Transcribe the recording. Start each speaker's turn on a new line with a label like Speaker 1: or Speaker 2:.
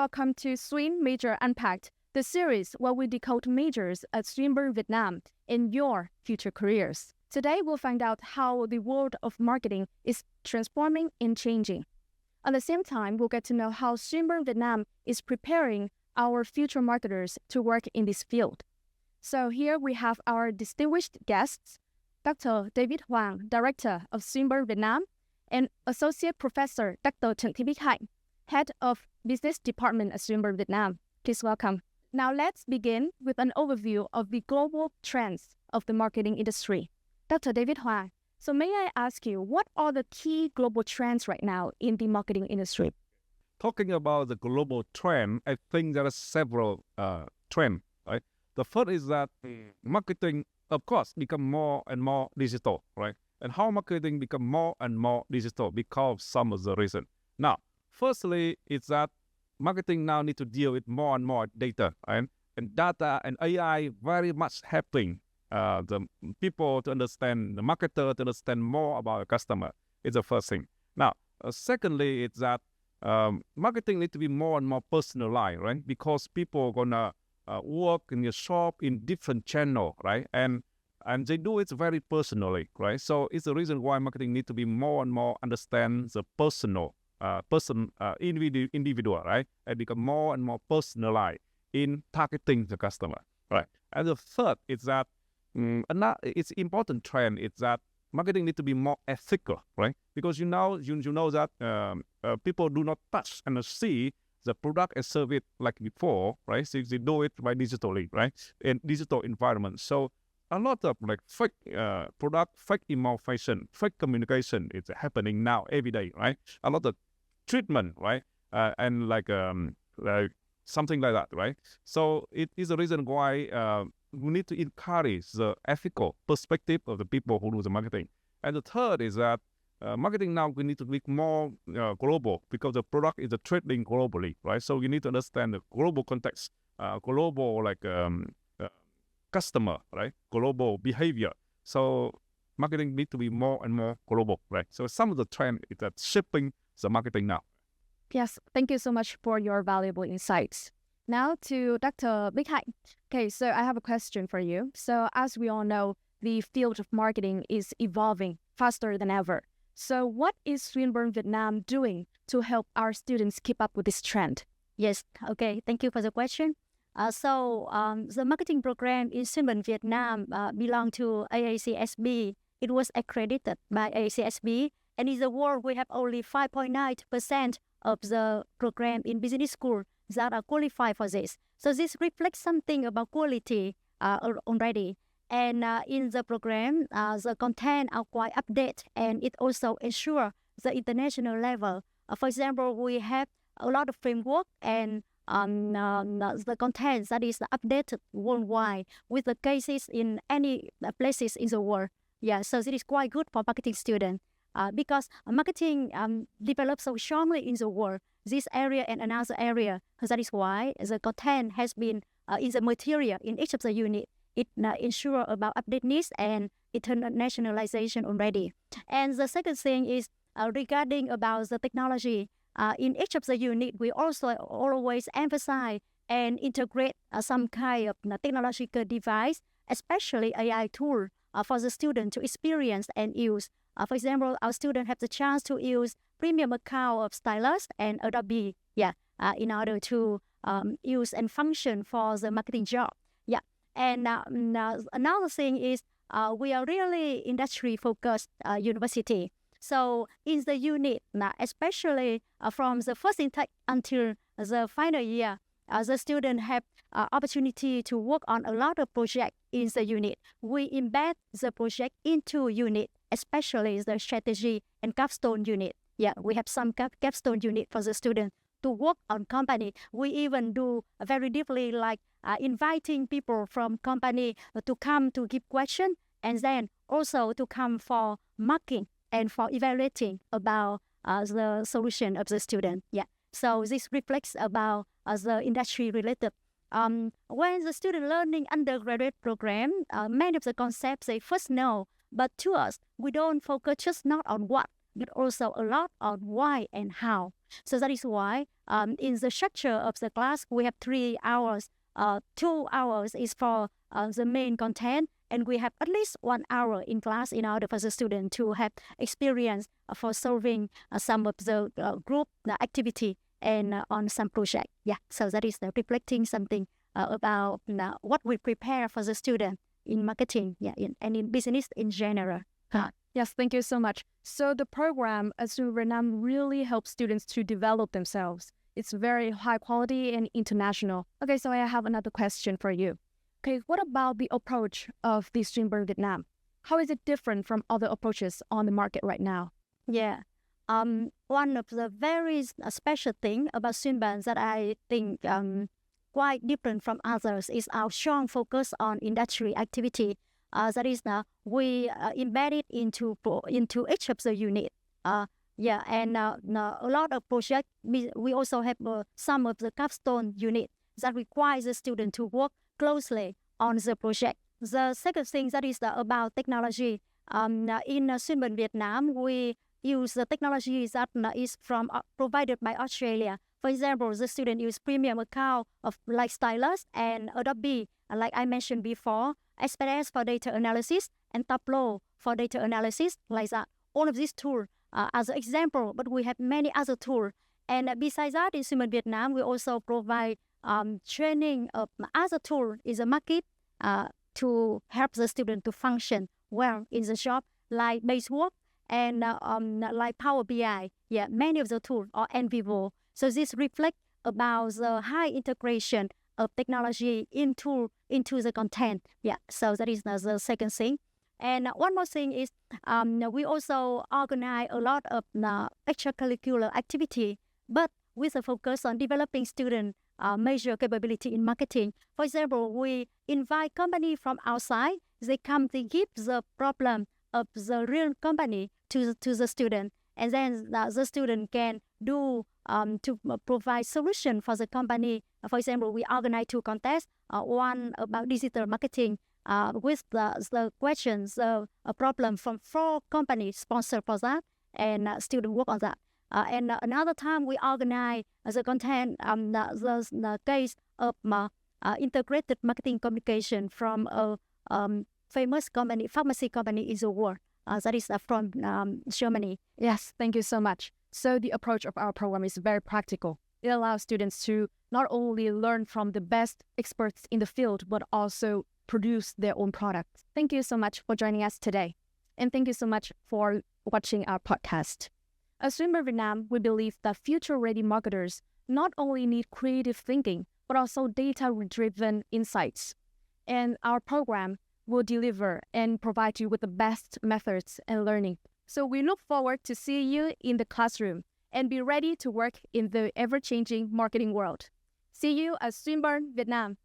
Speaker 1: welcome to Swin Major Unpacked, the series where we decode majors at Swinburne Vietnam in your future careers. Today, we'll find out how the world of marketing is transforming and changing. At the same time, we'll get to know how Swinburne Vietnam is preparing our future marketers to work in this field. So here we have our distinguished guests, Dr. David Hoàng, Director of Swinburne Vietnam, and Associate Professor Dr. Trần Thị Bích Hạnh, Head of Business Department at Swinburne Vietnam. Please welcome. Now let's begin with an overview of the global trends of the marketing industry. Dr. David Hoàng, so may I ask you, what are the key global trends right now in the marketing industry?
Speaker 2: Talking about the global trend, I think there are several trends, right? The first is that marketing, of course, become more and more digital, right? And how marketing become more and more digital because of some of the reasons. Now, firstly, it's that marketing now need to deal with more and more data, right? And data and AI very much helping the people to understand, the marketer to understand more about the customer. It's the first thing. Now, secondly, it's that marketing need to be more and more personalized, right? Because people are gonna work in your shop in different channel, right? And they do it very personally, right? So it's the reason why marketing need to be more and more understand the personal individual, right? And become more and more personalized in targeting the customer, right? And the third is that it's important trend is that marketing need to be more ethical, right? Because you know that people do not touch and see the product and service like before, right? So they do it by digitally, right? In digital environment. So a lot of like fake product, fake information, fake communication is happening now every day, right? A lot of treatment, right? And like something like that, right? So it is the reason why we need to encourage the ethical perspective of the people who do the marketing. And the third is that marketing now we need to be more global because the product is trading globally, right? So you need to understand the global context, global like customer, right? Global behavior. So marketing need to be more and more global, right? So some of the trend is that shaping the marketing now.
Speaker 1: Yes, thank you so much for your valuable insights. Now to Dr. Bích Hạnh. Okay, so I have a question for you. So as we all know, the field of marketing is evolving faster than ever. So what is Swinburne Vietnam doing to help our students keep up with this trend?
Speaker 3: Yes, okay, thank you for the question. The marketing program in Swinburne Vietnam belong to AACSB. It was accredited by AACSB, and in the world we have only 5.9% of the program in business school that are qualified for this. So this reflects something about quality already. And in the program, the content are quite updated, and it also ensures the international level. For example, we have a lot of framework and the content that is updated worldwide with the cases in any places in the world. Yeah, so this is quite good for marketing students because marketing develops so strongly in the world, this area and another area. That is why the content has been in the material in each of the unit. It ensures about updateness and internationalization already. And the second thing is regarding about the technology. In each of the unit, we also always emphasize and integrate some kind of technological device, especially AI tool for the student to experience and use. For example, our students have the chance to use premium account of Stylus and Adobe, in order to use and function for the marketing job. And another thing is we are really industry-focused university. So in the unit, especially from the first intake until the final year, the students have opportunity to work on a lot of projects in the unit. We embed the project into unit, especially the strategy and capstone unit. Yeah, we have some capstone unit for the student to work on company. We even do very deeply like inviting people from company to come to give question, and then also to come for marking and for evaluating about the solution of the student. Yeah, so this reflects about the industry related. When the student learning undergraduate program, many of the concepts they first know, but to us, we don't focus just not on what, but also a lot on why and how. So that is why in the structure of the class, we have 3 hours. 2 hours is for the main content, and we have at least 1 hour in class in order for the student to have experience for solving some of the group activity and on some project. Yeah, so that is reflecting something about what we prepare for the student in marketing, and in business in general.
Speaker 1: Yes, thank you so much. So the program at Swinburne Vietnam really helps students to develop themselves. It's very high quality and international. Okay, so I have another question for you. Okay, what about the approach of the Swinburne Vietnam? How is it different from other approaches on the market right now?
Speaker 3: Yeah. One of the very special thing about Swinburne that I think quite different from others is our strong focus on industry activity. That is, we embed it into each of the unit. And a lot of projects. We also have some of the capstone unit that requires the student to work closely on the project. The second thing that is about technology. In Swinburne Vietnam, we use the technology that is provided by Australia. For example, the student use premium account of like Stylus and Adobe, like I mentioned before, SPS for data analysis and Tableau for data analysis, like that. All of these tools as an example, but we have many other tools. And besides that, in Swinburne Vietnam, we also provide training of other tools in the market to help the student to function well in the job, like Basework and like Power BI. Yeah, many of the tools are NVivo. So this reflects about the high integration of technology into the content. Yeah, so that is the second thing. And one more thing is we also organize a lot of extracurricular activity, but with a focus on developing student major capability in marketing. For example, we invite company from outside. They come to give the problem of the real company to the student, and then the student can do to provide solution for the company. For example, we organize 2 contests, one about digital marketing with the questions, a problem from 4 companies sponsored for that, and student work on that. And another time we organize the content, the case of integrated marketing communication from a famous company, pharmacy company in the world. That is from Germany.
Speaker 1: Yes, thank you so much. So the approach of our program is very practical. It allows students to not only learn from the best experts in the field, but also produce their own products. Thank you so much for joining us today. And thank you so much for watching our podcast. At Swinburne Vietnam, we believe that future-ready marketers not only need creative thinking, but also data-driven insights. And our program will deliver and provide you with the best methods and learning. So we look forward to see you in the classroom and be ready to work in the ever-changing marketing world. See you at Swinburne Vietnam.